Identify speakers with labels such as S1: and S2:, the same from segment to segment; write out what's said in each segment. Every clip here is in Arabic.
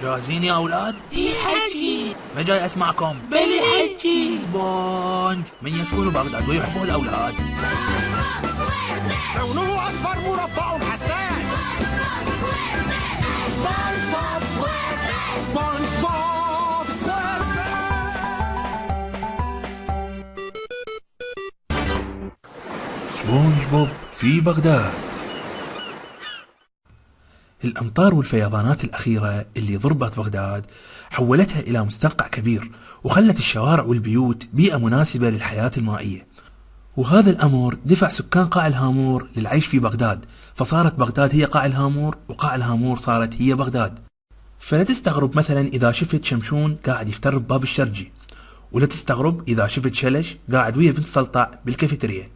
S1: جاهزين يا أولاد؟
S2: اي حجي.
S1: ما جاي أسمعكم.
S2: بلي حجي.
S1: سبونج من يسكن بغداد ويحبه الأولاد.
S3: لونه أصفر مربع حساس. سبونج بوب سكوير. سبونج بوب سكوير.
S1: سبونج بوب في بغداد. الأمطار والفيضانات الأخيرة اللي ضربت بغداد حولتها إلى مستنقع كبير، وخلت الشوارع والبيوت بيئة مناسبة للحياة المائية، وهذا الأمر دفع سكان قاع الهامور للعيش في بغداد، فصارت بغداد هي قاع الهامور، وقاع الهامور صارت هي بغداد. فلا تستغرب مثلا إذا شفت شمشون قاعد يفتر بباب الشرجي، ولا تستغرب إذا شفت شلش قاعد ويا بنت سلطع بالكافيتريا.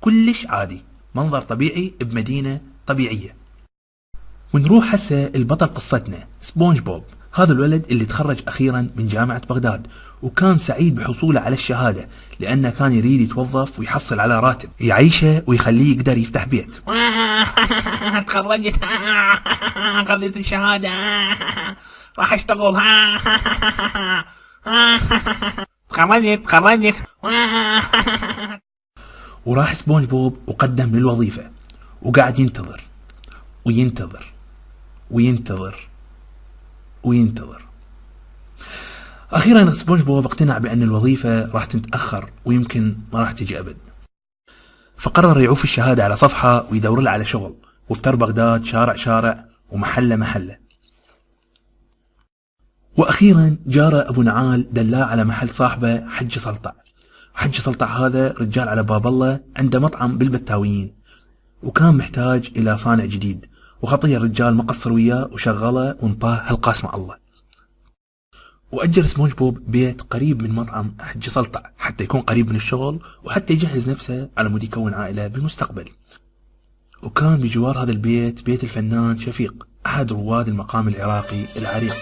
S1: كلش عادي، منظر طبيعي بمدينة طبيعية. ونروح هسه البطل قصتنا سبونج بوب، هذا الولد اللي تخرج أخيرا من جامعة بغداد، وكان سعيد بحصوله على الشهادة لأنه كان يريد يتوظف ويحصل على راتب يعيشه ويخليه يقدر يفتح بيت.
S2: تخرجت، قضيت الشهادة، راح اشتغل. تخرجت.
S1: وراح سبونج بوب وقدم للوظيفة، وقاعد ينتظر وينتظر وينتظر وينتظر. أخيرا سبونج بوب اقتنع بأن الوظيفة راح تتأخر ويمكن ما راح تجي أبد، فقرر يعوف الشهادة على صفحة ويدور له على شغل، وافتر بغداد شارع شارع ومحلة محلة. وأخيرا جاره أبو نعال دلاه على محل صاحبه حج سلطع. حج سلطع هذا رجال على باب الله، عنده مطعم بالبتاويين، وكان محتاج إلى صانع جديد، وخطيه الرجال ما قصر وياه وشغله وانطاه هالقاس مع الله. وأجر سبونج بوب بيت قريب من مطعم حج سلطع حتى يكون قريب من الشغل، وحتى يجهز نفسه على مود يكون عائلة بالمستقبل. وكان بجوار هذا البيت بيت الفنان شفيق، أحد رواد المقام العراقي العريق.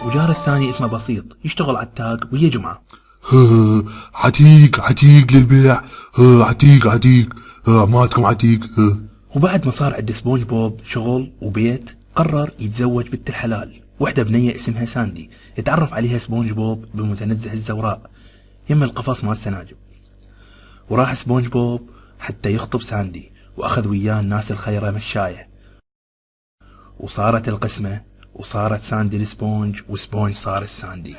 S1: وجار الثاني اسمه بسيط، يشتغل عتاق ويا جمعة.
S4: عتيق للبيع، عتيق عماتكم عتيق.
S1: وبعد ما صار عند سبونج بوب شغل وبيت، قرر يتزوج بنت الحلال، وحدة بنية اسمها ساندي، يتعرف عليها سبونج بوب بمتنزه الزوراء يم القفص مال السناجب. وراح سبونج بوب حتى يخطب ساندي، وأخذ وياه الناس الخيرة مشاية، وصارت القسمة، وصارت ساندي لسبونج، وسبونج صار الساندي.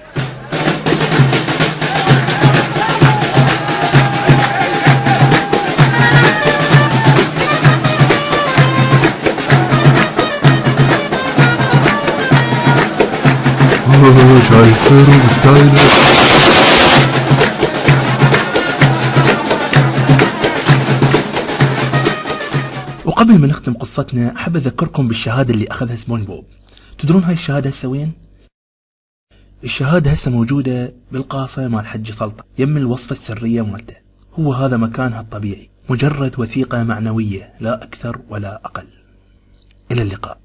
S4: شايف خير ومستايلة.
S1: وقبل ما نختم قصتنا أحب أذكركم بالشهادة اللي أخذها سبونج بوب. تدرون هاي الشهادة هسه وين؟ الشهادة هسه موجودة بالقاصة مال حج سلطع يم الوصفة السرية مالته. هو هذا مكانها الطبيعي، مجرد وثيقة معنوية لا أكثر ولا أقل. إلى اللقاء.